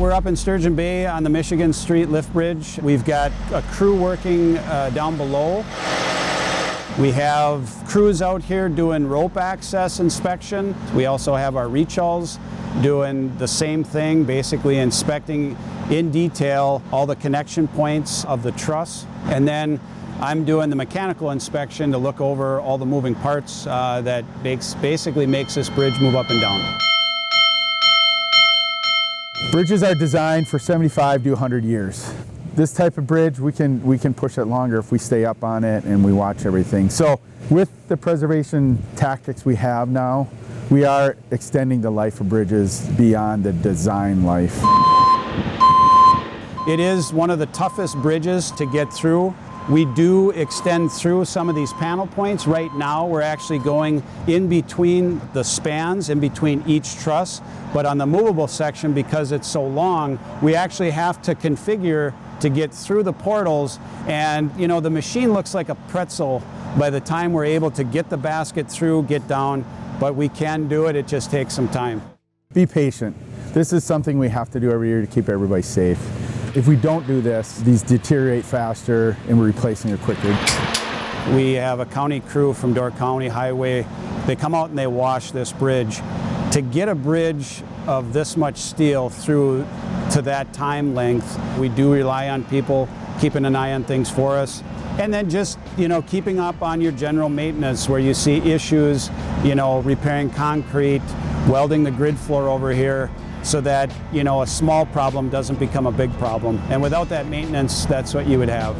we're up in Sturgeon Bay on the Michigan Street lift bridge. We've got a crew working down below. We have crews out here doing rope access inspection. We also have our reach-alls doing the same thing, basically inspecting in detail all the connection points of the truss. And then I'm doing the mechanical inspection to look over all the moving parts that basically makes this bridge move up and down. Bridges are designed for 75 to 100 years. This type of bridge, we can push it longer if we stay up on it and we watch everything. So with the preservation tactics we have now, we are extending the life of bridges beyond the design life. It is one of the toughest bridges to get through. We do extend through some of these panel points. Right now we're actually going in between the spans, in between each truss. But on the movable section, because it's so long, we actually have to configure to get through the portals. And you know, the machine looks like a pretzel by the time we're able to get the basket through, get down. But we can do it, it just takes some time. Be patient. This is something we have to do every year to keep everybody safe. If we don't do this, these deteriorate faster and we're replacing it quicker. We have a county crew from Door County Highway. They come out and they wash this bridge. To get a bridge of this much steel through to that time length, we do rely on people keeping an eye on things for us. And then just, you know, keeping up on your general maintenance where you see issues, you know, repairing concrete, welding the grid floor over here, so that, you know, a small problem doesn't become a big problem. And without that maintenance, that's what you would have.